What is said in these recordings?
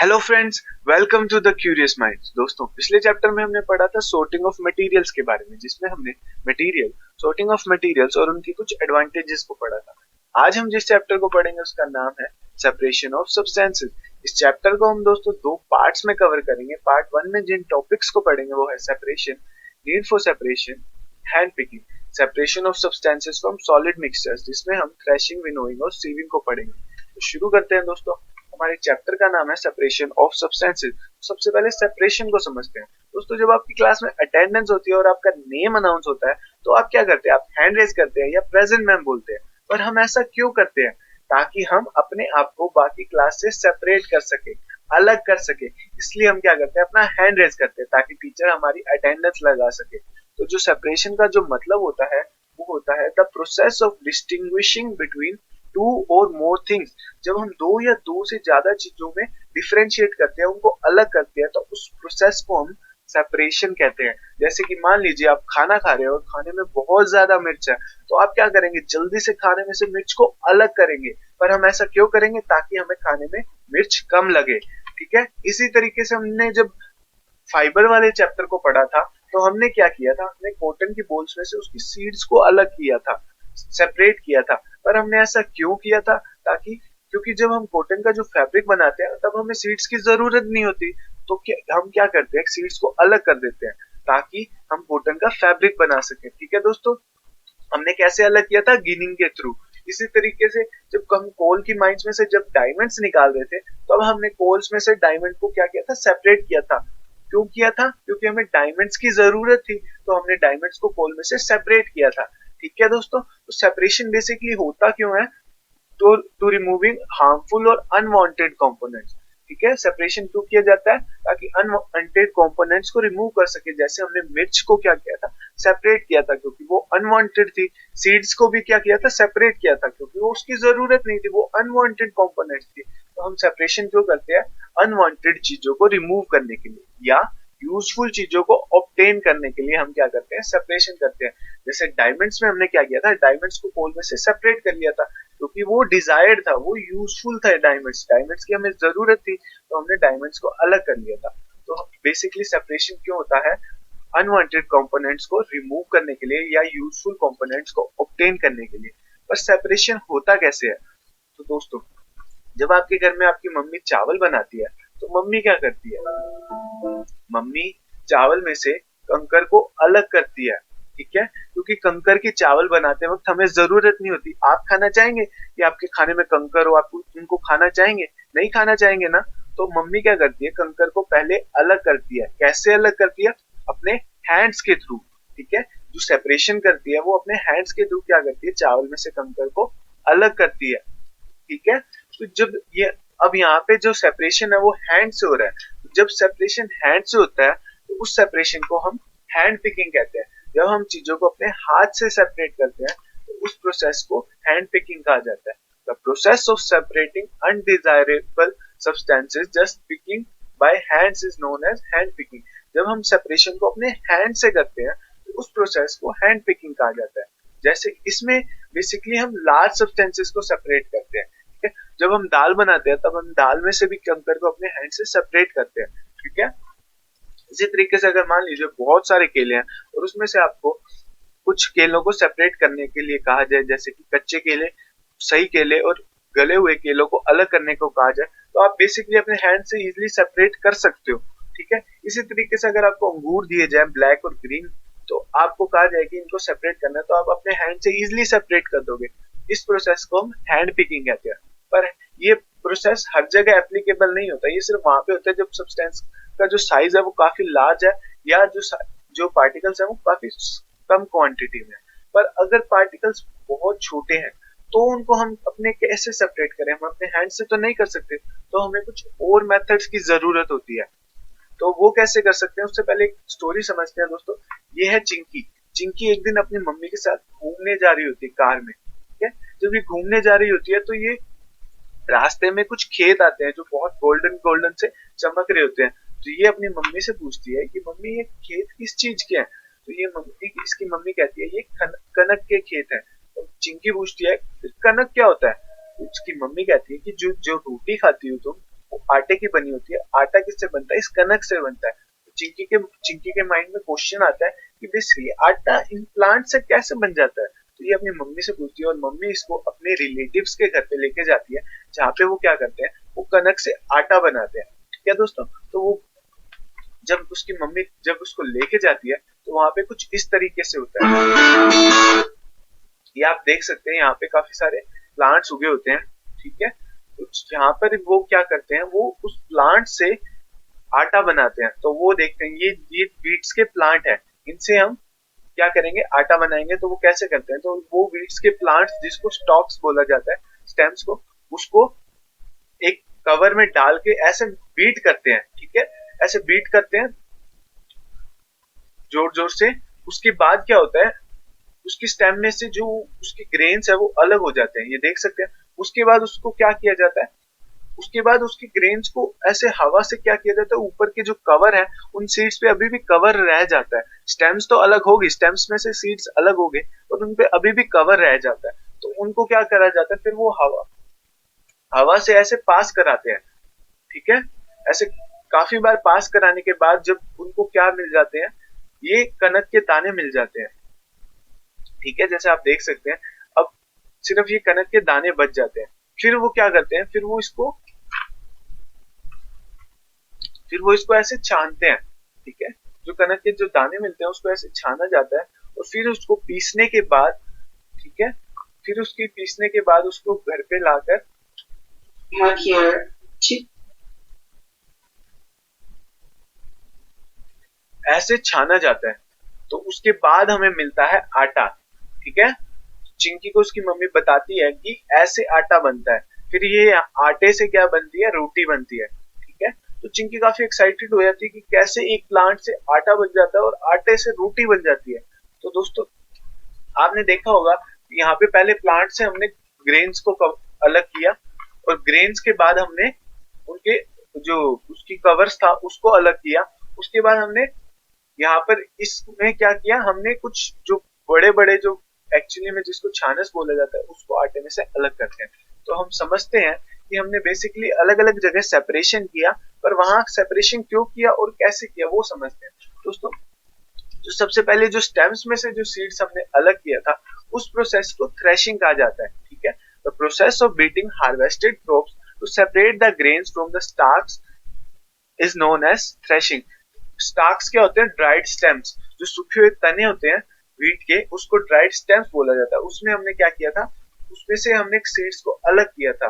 Hello friends, welcome to the curious minds. दोस्तों, पिछले chapter में हमने पढ़ा था सॉर्टिंग ऑफ मटेरियल्स के बारे में, जिसमें हमने सॉर्टिंग ऑफ मटेरियल्स और उनकी कुछ एडवांटेजेस को पढ़ा था। आज हम जिस चैप्टर को पढ़ेंगे उसका नाम है सेपरेशन ऑफ सब्सटेंसेस। इस चैप्टर को हम दोस्तों दो पार्ट्स में कवर करेंगे। पार्ट 1 में जिन टॉपिक्स को पढ़ेंगे वो है separation, need for separation, hand picking, separation of substances from solid mixtures, जिसमें हम थ्रेशिंग, विनोइंग और सीविंग को पढ़ेंगे। तो शुरू करते हैं दोस्तों। हमारे चैप्टर का नाम है सेपरेशन ऑफ सब्सटेंसेस। सबसे पहले सेपरेशन को समझते हैं। दोस्तों, जब आपकी क्लास में अटेंडेंस होती है और आपका नेम अनाउंस होता है तो आप क्या करते हैं? आप हैंड रेज करते हैं या प्रेजेंट मैम बोलते हैं। पर हम ऐसा क्यों करते हैं? ताकि हम अपने आप को बाकी क्लास से सेपरेट कर सके, अलग कर सके। इसलिए हम क्या करते हैं? अपना हैंड रेज करते हैं ताकि टीचर हमारी अटेंडेंस लगा सके। तो जो सेपरेशन का जो मतलब होता है वो होता है the process of distinguishing between two और मोर थिंग्स। जब हम दो या दो से ज्यादा चीजों में डिफरेंशिएट करते हैं, उनको अलग करते हैं, तो उस प्रोसेस को हम सेपरेशन कहते हैं। जैसे कि मान लीजिए आप खाना खा रहे हो और खाने में बहुत ज्यादा मिर्च है, तो आप क्या करेंगे? जल्दी से खाने में से मिर्च को अलग करेंगे। पर हम ऐसा क्यों करेंगे? ताकि हमें खाने में मिर्च कम लगे। ठीक है। इसी तरीके से हमने जब फाइबर वाले चैप्टर को पढ़ा था तो हमने क्या किया था? हमने कॉटन की बोल्स में से उसकी सीड्स को अलग किया था, सेपरेट किया था। पर हमने ऐसा क्यों किया था? क्योंकि जब हम कॉटन का जो फैब्रिक बनाते हैं तब हमें सीड्स की जरूरत नहीं होती। तो हम क्या करते हैं? सीड्स को अलग कर देते हैं ताकि हम कॉटन का फैब्रिक बना सके। ठीक है दोस्तों, हमने कैसे अलग किया था? गिनिंग के थ्रू। इसी तरीके से जब हम कोल की माइंस में से जब डायमंड्स निकाल रहे थे तब हमने कोल्स में से डायमंड को क्या किया था? सेपरेट किया था। क्यों किया था? क्योंकि हमें डायमंड्स की जरूरत थी, तो हमने डायमंड्स को कोल में से सेपरेट किया था। ठीक है दोस्तों, तो सेपरेशन बेसिकली होता क्यों है? टू रिमूविंग हार्मफुल और अनवांटेड कंपोनेंट्स। ठीक है, सेपरेशन क्यों किया जाता है? ताकि अनवांटेड कंपोनेंट्स को रिमूव कर सके। जैसे हमने मिर्च को क्या किया था? सेपरेट किया था, क्योंकि वो अनवांटेड थी। सीड्स को भी क्या किया था? सेपरेट किया था, क्योंकि वो उसकी जरूरत नहीं थी, वो अनवांटेड कंपोनेंट्स थी। तो हम सेपरेशन क्यों करते हैं? अनवांटेड चीजों को रिमूव करने के लिए या यूजफुल चीजों को ऑब्टेन करने के लिए हम क्या करते हैं? सेपरेशन करते हैं। जैसे डायमंड्स में हमने क्या किया था? डायमंड्स को कोल में से सेपरेट कर लिया था, क्योंकि वो डिजायर्ड था, वो यूजफुल था। डायमंड्स की हमें जरूरत थी, तो हमने डायमंड्स को अलग कर लिया था। तो बेसिकली सेपरेशन क्यों होता है? अनवांटेड कंपोनेंट्स को रिमूव करने के लिए या यूजफुल कंपोनेंट्स को ऑब्टेन करने के लिए। पर सेपरेशन होता कैसे है? तो दोस्तों, जब आपके घर में आपकी मम्मी चावल बनाती है तो मम्मी क्या करती है? मम्मी चावल में से कंकर को अलग करती है। ठीक है, क्योंकि कंकर की चावल बनाते वक्त हमें जरूरत नहीं होती। आप खाना चाहेंगे कि आपके खाने में कंकर हो? आप उनको खाना चाहेंगे? नहीं खाना चाहेंगे ना। तो मम्मी क्या करती है? कंकर को पहले अलग करती है। कैसे अलग करती है? अपने हैंड्स के थ्रू। ठीक है, जो सेपरेशन करती है वो अपने हैंड्स के थ्रू क्या करती है? चावल में से कंकर को अलग करती है। ठीक है, तो जब ये अब यहाँ पे जो सेपरेशन है वो हैंड से हो रहा है। जब सेपरेशन हैंड से होता है तो उस सेपरेशन को हम हैंड पिकिंग कहते हैं। जब हम चीजों को अपने हाथ से सेपरेट करते हैं तो उस प्रोसेस को हैंड पिकिंग कहा जाता है। The process of separating undesirable substances just picking by hands is known as hand picking. जब हम सेपरेशन को अपने हैंड से करते हैं तो उस प्रोसेस को हैंड पिकिंग कहा जाता है। जैसे इसमें बेसिकली हम लार्ज सब्सटेंसेस को सेपरेट करते हैं। जब हम दाल बनाते हैं तब हम दाल में से भी कंकर को अपने हैंड से सेपरेट करते हैं। ठीक है, इसी तरीके से अगर मान लीजिए बहुत सारे केले हैं और उसमें से आपको कुछ केलों को सेपरेट करने के लिए कहा जाए, जैसे कि कच्चे केले, सही केले और गले हुए केलों को अलग करने को कहा जाए, तो आप बेसिकली अपने हैंड से इजिली सेपरेट कर सकते हो। ठीक है, इसी तरीके से अगर आपको अंगूर दिए जाए ब्लैक और ग्रीन, तो आपको कहा जाए कि इनको सेपरेट करना है, तो आप अपने हैंड से इजिली सेपरेट कर दोगे। इस प्रोसेस को हम हैंड पिकिंग कहते हैं। पर ये प्रोसेस हर जगह एप्लीकेबल नहीं होता। ये सिर्फ वहां पे होता है जब सब्सटेंस का जो साइज है वो काफी लार्ज है या जो पार्टिकल्स है वो काफी कम क्वांटिटी में। पर अगर पार्टिकल्स बहुत छोटे हैं तो उनको हम अपने कैसे सेपरेट करें? हम अपने हैंड से तो नहीं कर सकते, तो हमें कुछ और मेथड्स की जरूरत होती है। तो वो कैसे कर सकते हैं? उससे पहले एक स्टोरी समझते हैं दोस्तों। ये है चिंकी। चिंकी एक दिन अपनी मम्मी के साथ घूमने जा रही होती है कार में। ठीक है, जब ये घूमने जा रही होती है तो ये रास्ते में कुछ खेत आते हैं जो बहुत गोल्डन गोल्डन से चमक रहे होते हैं। तो ये अपनी मम्मी से पूछती है कि मम्मी ये खेत किस चीज के हैं? तो इसकी मम्मी कहती है ये कनक के खेत हैं। तो चिंकी पूछती है कनक क्या होता है? उसकी मम्मी कहती है कि जो जो रोटी खाती हो तुम वो आटे की बनी होती है। आटा किससे बनता है? इस कनक से बनता है। तो चिंकी के माइंड में क्वेश्चन आता है कि बस ये आटा इन प्लांट से कैसे बन जाता है। तो ये अपनी मम्मी से पूछती है और मम्मी इसको अपने रिलेटिव्स के घर पे लेके जाती है, जहाँ पे वो क्या करते हैं, वो कनक से आटा बनाते हैं। ठीक है दोस्तों, तो वो जब उसकी मम्मी जब उसको लेके जाती है तो वहां पे कुछ इस तरीके से होता है। ये आप देख सकते हैं, यहाँ पे काफी सारे प्लांट्स उगे होते हैं। ठीक है, तो यहाँ पर वो क्या करते हैं, वो उस प्लांट से आटा बनाते हैं। तो वो देखते हैं ये बीट्स के प्लांट है, इनसे हम क्या करेंगे, आटा बनाएंगे। तो वो कैसे करते हैं, तो वो बीट्स के प्लांट्स जिसको स्टॉक्स बोला जाता है, स्टेम्स को, उसको एक कवर में डाल के ऐसे बीट करते हैं। ठीक है, ऐसे बीट करते हैं जोर जोर से। उसके बाद क्या होता है, उसकी स्टेम में से जो उसके ग्रेन्स है वो अलग हो जाते हैं, ये देख सकते हैं। उसके बाद उसको क्या किया जाता है, उसके बाद उसके ग्रेन्स को ऐसे हवा से क्या किया जाता है, ऊपर के जो कवर है उन सीड्स पे अभी भी कवर रह जाता है। स्टेम्स तो अलग होगी, स्टेम्स में से सीड्स अलग हो गए और उन पे अभी भी कवर रह जाता है। तो उनको क्या करा जाता है, फिर वो हवा हवा से ऐसे पास कराते हैं। ठीक है, ऐसे काफी बार पास कराने के बाद जब उनको क्या मिल जाते हैं, ये कनक के दाने मिल जाते हैं। ठीक है, जैसे आप देख सकते हैं, अब सिर्फ ये कनक के दाने बच जाते हैं। फिर वो क्या करते हैं, फिर वो इसको ऐसे छानते हैं। ठीक है, जो कनक के जो दाने मिलते हैं उसको ऐसे छाना जाता है और फिर उसको पीसने के बाद, ठीक है, फिर उसकी पीसने के बाद उसको घर पे लाकर ऐसे छाना जाता है। तो उसके बाद हमें मिलता है आटा। ठीक है, चिंकी को उसकी मम्मी बताती है कि ऐसे आटा बनता है। फिर ये आटे से क्या बनती है, रोटी बनती है। ठीक है, तो चिंकी काफी एक्साइटेड हो जाती है कि कैसे एक प्लांट से आटा बन जाता है और आटे से रोटी बन जाती है। तो दोस्तों आपने देखा होगा यहाँ पे पहले प्लांट से हमने ग्रेन्स को अलग किया और ग्रेन्स के बाद हमने उनके जो उसकी कवर्स था उसको अलग किया। उसके बाद हमने यहाँ पर इसमें क्या किया, हमने कुछ जो बड़े बड़े जो एक्चुअली में जिसको छानस बोला जाता है उसको आटे में से अलग करते हैं। तो हम समझते हैं कि हमने बेसिकली अलग अलग जगह सेपरेशन किया, पर वहां सेपरेशन क्यों किया और कैसे किया वो समझते हैं। दोस्तों जो सबसे पहले जो स्टेम्स में से जो सीड्स हमने अलग किया था उस प्रोसेस को थ्रेशिंग कहा जाता है। ठीक है, the process of beating harvested crops to separate the grains from the stalks is known as threshing. Stalks क्या होते हैं, ड्राइड स्टेम्स, जो सूखे हुए तने होते हैं व्हीट के, उसको ड्राइड स्टेम्स बोला जाता है। उसमें हमने क्या किया था, उसमें से हमने सीड्स को अलग किया था।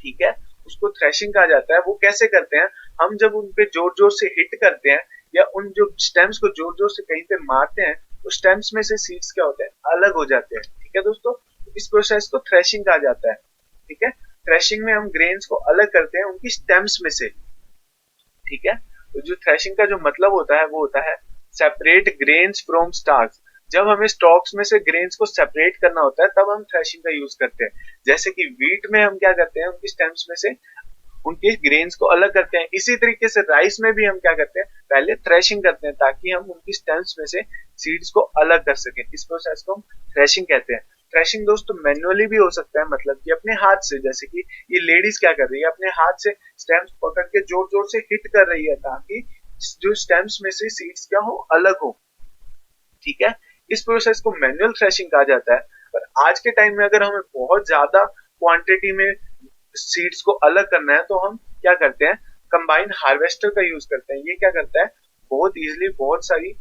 ठीक है, उसको थ्रेशिंग कहा जाता है। वो कैसे करते हैं, हम जब उन पे जोर जोर से हिट करते हैं या उन जो स्टेम्स को जोर जोर से कहीं पे मारते हैं तो स्टेम्स में से सीड्स क्या होते हैं, अलग हो जाते हैं। ठीक है दोस्तों, इस प्रोसेस को थ्रेशिंग कहा जाता है। ठीक है, थ्रेशिंग में हम ग्रेन्स को अलग करते हैं उनकी स्टेम्स में से। ठीक है, तो जो थ्रेशिंग का जो मतलब होता है वो होता है सेपरेट ग्रेन्स फ्रॉम स्टार्क्स। जब हमें स्टॉक्स में से ग्रेन्स को सेपरेट करना होता है तब हम थ्रेशिंग का यूज करते हैं। जैसे कि व्हीट में हम क्या करते हैं, उनकी स्टेम्स में से उनके ग्रेन्स को अलग करते हैं। इसी तरीके से राइस में भी हम क्या करते हैं, पहले थ्रेशिंग करते हैं ताकि हम उनकी स्टेम्स में से सीड्स को अलग कर सकें। इस प्रोसेस को हम थ्रेशिंग कहते हैं। थ्रेशिंग दोस्तों मैनुअली भी हो सकता है, मतलब कि अपने हाथ से, जैसे कि ये लेडीज क्या कर रही है, अपने हाथ से स्टेम्स पकड़ के जोर जोर से हिट कर रही है ताकि जो स्टेम्स में से सीड्स क्या हो, अलग हो। ठीक है, इस प्रोसेस को मैनुअल थ्रेशिंग कहा जाता है। पर आज के टाइम में अगर हमें बहुत ज्यादा क्वांटिटी में सीड्स को अलग करना है तो हम क्या करते हैं, कंबाइन हार्वेस्टर का यूज करते हैं। ये क्या करता है, बहुत इजीली बहुत सारी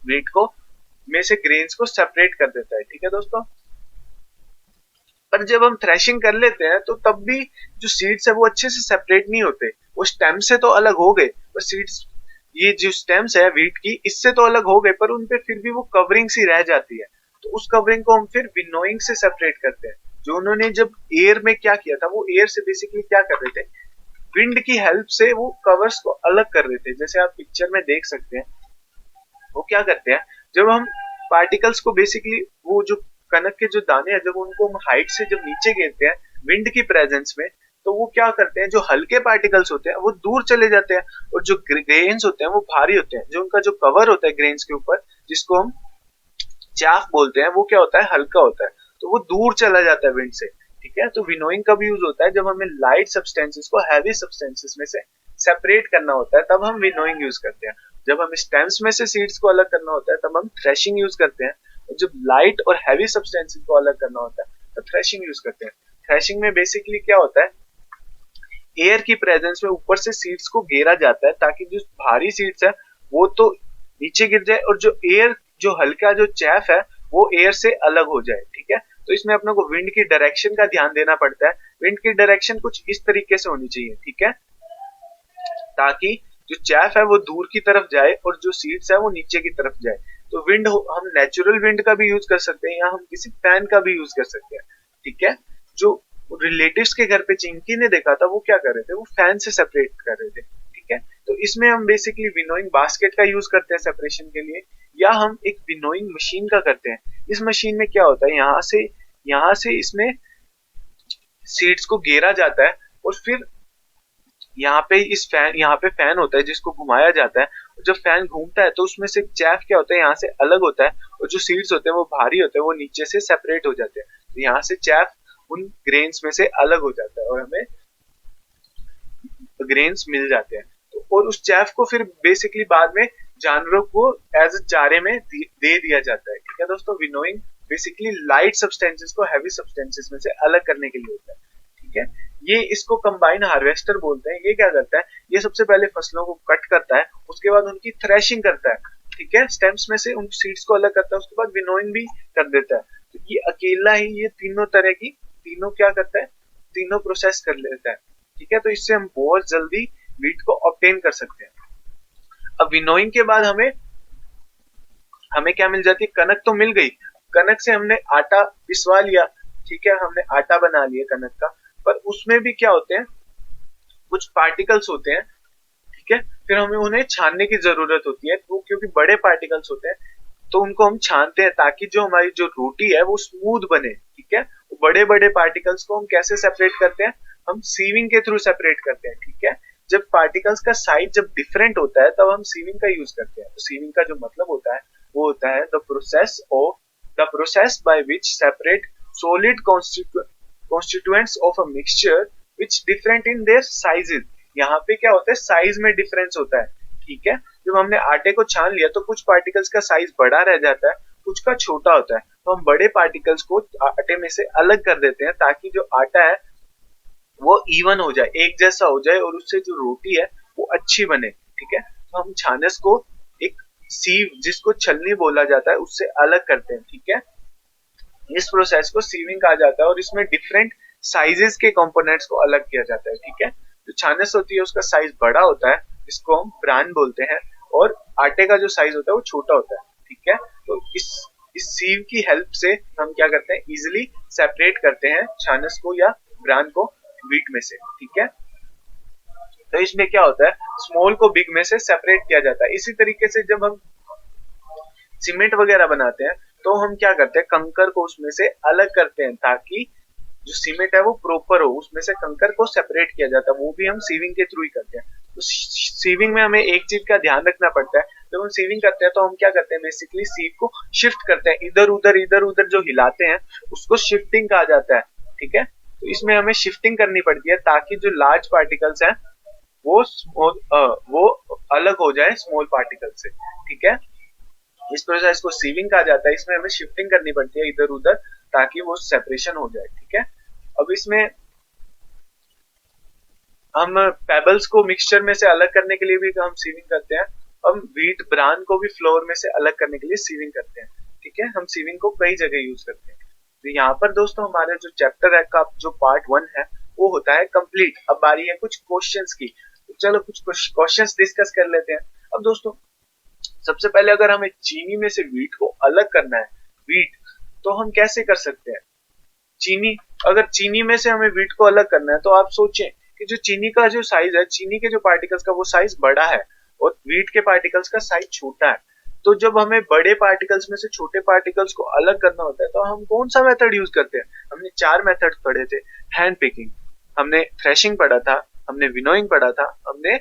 व्हीट को में से ग्रेन्स को सेपरेट कर देता है। ठीक है दोस्तों, पर जब हम थ्रेशिंग कर लेते हैं तो तब भी जो सीड्स है वो अच्छे से सेपरेट नहीं होते। वो स्टेम से तो अलग हो गए पर सीड्स, ये जो स्टेम्स है व्हीट की, इससे तो अलग हो गए पर उनपे फिर भी वो कवरिंग सी रह जाती है। तो उस कवरिंग को हम फिर विनोइंग से सेपरेट करते हैं। जो उन्होंने जब एयर में क्या किया था, वो एयर से बेसिकली क्या कर रहे थे, विंड की हेल्प से वो कवर्स को अलग कर रहे थे। जैसे आप पिक्चर में देख सकते हैं, वो क्या करते हैं, जब हम पार्टिकल्स को बेसिकली वो जो कनक के जो दाने हैं जब उनको हम हाइट से जब नीचे गिरते हैं विंड की प्रेजेंस में, तो वो क्या करते हैं, जो हल्के पार्टिकल्स होते हैं वो दूर चले जाते हैं और जो ग्रेन्स होते हैं वो भारी होते हैं। जो उनका जो कवर होता है ग्रेन्स के ऊपर, जिसको हम चाफ बोलते हैं, वो क्या होता है, हल्का होता है, तो वो दूर चला जाता है विंड से। ठीक है। तो विनोइंग कब यूज होता है, जब हमें लाइट सब्सटेंसेस को हैवी सब्सटेंसेस में से सेपरेट करना होता है, तब हम विनोइंग यूज करते हैं। जब हमें स्टेम्स में से सीड्स को अलग करना होता है तब हम थ्रेशिंग यूज करते हैं, और जब लाइट और हैवी सब्सटेंसेस को अलग करना होता है तो थ्रेशिंग यूज करते हैं। थ्रेशिंग में बेसिकली क्या होता है, एयर की प्रेजेंस में ऊपर से सीड्स को घेरा जाता है ताकि जो भारी सीड्स है वो तो नीचे गिर जाए, और जो एयर, जो हल्का जो चैफ है वो एयर से अलग हो जाए, ठीक है। तो इसमें अपने को विंड की डायरेक्शन का ध्यान देना पड़ता है। विंड की डायरेक्शन कुछ इस तरीके से होनी चाहिए, ठीक है, ताकि जो चैफ है वो दूर की तरफ जाए और जो सीड्स है वो नीचे की तरफ जाए। तो विंड हम नेचुरल विंड का भी यूज कर सकते हैं या हम किसी फैन का भी यूज कर सकते हैं, ठीक है। जो रिलेटिव्स के घर पे चिंकी ने देखा था वो क्या कर रहे थे, वो फैन से सेपरेट कर रहे थे, ठीक है। तो इसमें हम बेसिकली विनोइंग बास्केट का यूज करते हैं सेपरेशन के लिए, या हम एक विनोइंग मशीन का करते हैं। इस मशीन में क्या होता है, यहाँ से इसमें सीड्स को घेरा जाता है और फिर यहाँ पे फैन होता है जिसको घुमाया जाता है, और जब फैन घूमता है तो उसमें से चैफ क्या होता है यहाँ से अलग होता है, और जो सीड्स होते हैं वो भारी होते हैं, वो नीचे से सेपरेट हो जाते हैं। तो यहाँ से चैफ उन ग्रेन्स में से अलग हो जाता है और हमें ग्रेन्स मिल जाते हैं। तो और उस चैफ को फिर बेसिकली बाद में जानवरों को एज चारे में दे दिया जाता है, ठीक है दोस्तों। विनोइंग बेसिकली लाइट सब्सटेंसेस को हैवी सब्सटेंसेस में से अलग करने के लिए होता है, ठीक है। ये इसको कंबाइन हार्वेस्टर बोलते हैं। ये क्या करता है, ये सबसे पहले फसलों को कट करता है, उसके बाद उनकी थ्रेशिंग करता है, ठीक है, स्टेम्स में से उन सीड्स को अलग करता है, उसके बाद विनोइंग भी कर देता है। तो ये अकेला ही ये तीनों क्या करता है, तीनों प्रोसेस कर लेता है, ठीक है। तो इससे हम बहुत जल्दी वीट को ऑब्टेन कर सकते हैं। अब विनोइंग के बाद हमें क्या मिल जाती है, कनक तो मिल गई, कनक से हमने आटा पिसवा लिया, ठीक है, हमने आटा बना लिया कनक का, पर उसमें भी क्या होते हैं, कुछ पार्टिकल्स होते हैं, ठीक है। फिर हमें उन्हें छानने की जरूरत होती है, वो क्योंकि बड़े पार्टिकल्स होते हैं तो उनको हम छानते हैं ताकि जो हमारी जो रोटी है वो स्मूथ बने, ठीक है। बड़े बड़े पार्टिकल्स को हम कैसे सेपरेट करते हैं, हम सीविंग के थ्रू सेपरेट करते हैं, ठीक है। जब पार्टिकल्स का साइज जब डिफरेंट होता है तब हम सीविंग का यूज करते हैं। तो सीविंग का जो मतलब होता है वो होता है the process by which separate solid constituents of a mixture which different in their sizes। यहाँ पे क्या होता है, साइज में डिफरेंस होता है, ठीक है। जब हमने आटे को छान लिया तो कुछ पार्टिकल्स का साइज बड़ा रह जाता है, कुछ का छोटा होता है, तो हम बड़े पार्टिकल्स को आटे में से अलग कर देते हैं ताकि जो आटा है वो इवन हो जाए, एक जैसा हो जाए, और उससे जो रोटी है वो अच्छी बने, ठीक है। तो हम छानस को एक सीव, जिसको छलनी बोला जाता है, उससे अलग करते हैं, ठीक है। इस प्रोसेस को सीविंग कहा जाता है और इसमें डिफरेंट साइजेस के कंपोनेंट्स को अलग किया जाता है, ठीक है। जो छानस होती है उसका साइज बड़ा होता है, जिसको हम ब्रान बोलते हैं, और आटे का जो साइज होता है वो छोटा होता है, ठीक है। तो इस सीव की हेल्प से हम क्या करते हैं, इजिली सेपरेट करते हैं छानस को या ब्रान को व्हीट में से, ठीक है। तो इसमें क्या होता है, स्मॉल को बिग में से सेपरेट किया जाता है। इसी तरीके से जब हम सीमेंट वगैरह बनाते हैं तो हम क्या करते हैं, कंकर को उसमें से अलग करते हैं ताकि जो सीमेंट है वो प्रॉपर हो, उसमें से कंकर को सेपरेट किया जाता है, वो भी हम सीविंग के थ्रू ही करते हैं। तो सीविंग में हमें एक चीज का ध्यान रखना पड़ता है, जब हम सीविंग करते हैं तो हम क्या करते हैं, बेसिकली सीव को शिफ्ट करते हैं, इधर उधर जो हिलाते हैं उसको शिफ्टिंग कहा जाता है, ठीक है। तो इसमें हमें शिफ्टिंग करनी पड़ती है ताकि जो लार्ज पार्टिकल्स हैं वो अलग हो जाए स्मॉल पार्टिकल से, ठीक है। इस प्रोसेस को सीविंग कहा जाता है। इसमें हमें शिफ्टिंग करनी पड़ती है इधर उधर ताकि वो सेपरेशन हो जाए, ठीक है। अब इसमें हम पेबल्स को मिक्सचर में से अलग करने के लिए भी हम सीविंग करते हैं। हम व्हीट ब्रान को भी फ्लोर में से अलग करने के लिए सीविंग करते हैं, ठीक है। हम सीविंग को कई जगह यूज करते हैं। तो यहाँ पर दोस्तों हमारे जो चैप्टर है का जो पार्ट 1 है वो होता है कंप्लीट। अब बारी है कुछ क्वेश्चंस की, तो चलो कुछ क्वेश्चंस डिस्कस कर लेते हैं। अब दोस्तों सबसे पहले अगर हमें चीनी में से व्हीट को अलग करना है, व्हीट, तो हम कैसे कर सकते हैं, अगर चीनी में से हमें व्हीट को अलग करना है तो आप सोचें कि जो चीनी का जो साइज है, चीनी के जो पार्टिकल्स का वो साइज बड़ा है और व्हीट के पार्टिकल्स का साइज छोटा है। तो जब हमें बड़े पार्टिकल्स में से छोटे पार्टिकल्स को अलग करना होता है तो हम कौन सा मेथड यूज करते हैं, हमने 4 मेथड पढ़े थे, हैंड पिकिंग, हमने थ्रेशिंग पढ़ा था, हमने विनोइंग पढ़ा था, हमने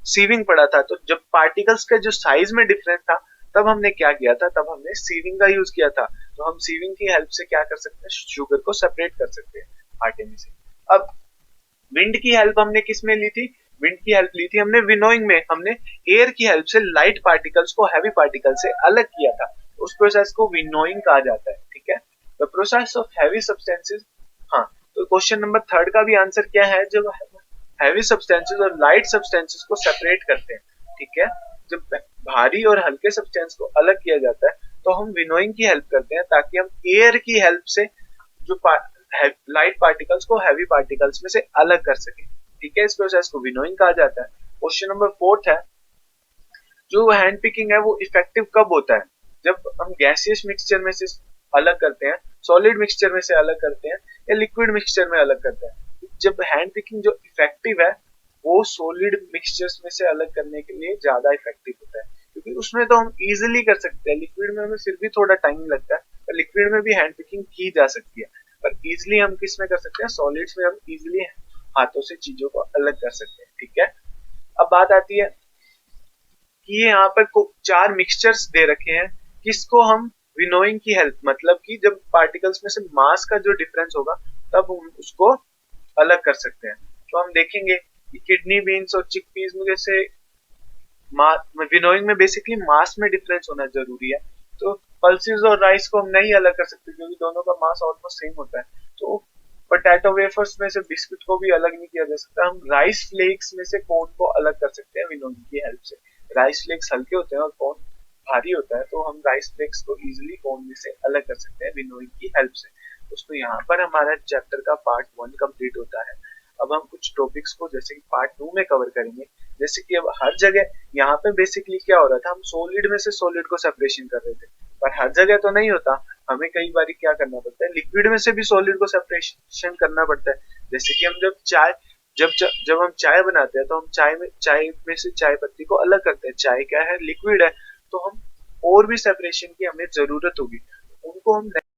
सीविंग पढ़ा था। तो जब पार्टिकल्स का जो साइज में डिफरेंस था तब हमने क्या किया था, तब हमने सीविंग का यूज किया था। तो हम सीविंग की हेल्प से क्या कर सकते हैं, शुगर को सेपरेट कर सकते हैं, आटे में से। अब विंड की हेल्प हमने किस में ली थी? विंड की हेल्प ली थी हमने विनोइंग में। हमने एयर की हेल्प से लाइट पार्टिकल्स को हैवी पार्टिकल से अलग किया था। उस प्रोसेस को विनोइंग कहा जाता है। ठीक है, the process of heavy substances. हाँ, तो क्वेश्चन नंबर 3 का भी आंसर क्या है? जब हैवी सब्सटेंसेस और लाइट सब्सटेंसेस को सेपरेट करते हैं, ठीक है, जब भारी और हल्के सब्सटेंस को अलग किया जाता है तो हम विनोइंग की हेल्प करते हैं, ताकि हम एयर की हेल्प से जो लाइट पार्टिकल्स को हैवी पार्टिकल्स में से अलग कर सके। ठीक है, इस प्रोसेस को विनोइंग कहा जाता है। क्वेश्चन नंबर 4 है, जो हैंड पिकिंग है वो इफेक्टिव कब होता है? जब हम गैसियस मिक्सचर में से अलग करते हैं, सॉलिड मिक्सचर में से अलग करते हैं, या लिक्विड मिक्सचर में अलग करते हैं। जब हैंड पिकिंग जो इफेक्टिव है वो सॉलिड मिक्सचर्स में से अलग करने के लिए ज्यादा इफेक्टिव होता है, क्योंकि उसमें तो हम इजिली कर सकते हैं। लिक्विड में हमें फिर भी थोड़ा टाइम लगता है, पर लिक्विड में भी हैंड पिकिंग की जा सकती है, पर इजिली हम किस में कर सकते हैं? सॉलिड्स में हम इजिली हाथों से चीजों को अलग कर सकते हैं। ठीक है, अब बात आती है कि ये यहाँ पर 4 मिक्सचर्स दे रखे हैं, किसको हम विनोइंग की हेल्प, मतलब कि जब पार्टिकल्स में से मास का जो डिफरेंस होगा तब हम उसको अलग कर सकते हैं। तो हम देखेंगे कि किडनी बीन्स और चिकपीस में जैसे विनोइंग में बेसिकली मास में डिफरेंस होना जरूरी है। तो पल्सेस और राइस को हम नहीं अलग कर सकते क्योंकि दोनों का मास ऑलमोस्ट सेम होता है। तो पोटैटो वेफर्स में से बिस्किट को भी अलग नहीं किया जा सकता। हम राइस फ्लेक्स में से कोन को अलग कर सकते हैं विनोइंग की हेल्प से। राइस फ्लेक्स हल्के होते हैं और कोन भारी होता है, तो हम राइस फ्लेक्स को इजिली कोन में से अलग कर सकते हैं विनोइंग की हेल्प से। दोस्तों, यहाँ पर हमारा चैप्टर का पार्ट 1 कंप्लीट होता है। अब हम कुछ टॉपिक्स को जैसे कि पार्ट 2 में कवर करेंगे। जैसे कि अब हर जगह यहाँ पे बेसिकली क्या हो रहा था, हम सॉलिड में से सॉलिड को सेपरेशन कर रहे थे, पर हर जगह तो नहीं होता। हमें कई बार क्या करना पड़ता है, लिक्विड में से भी सॉलिड को सेपरेशन करना पड़ता है। जैसे कि हम जब हम चाय बनाते हैं तो हम चाय में से चाय पत्ती को अलग करते हैं। चाय क्या है? लिक्विड है, तो हम और भी सेपरेशन की हमें जरूरत होगी, उनको हम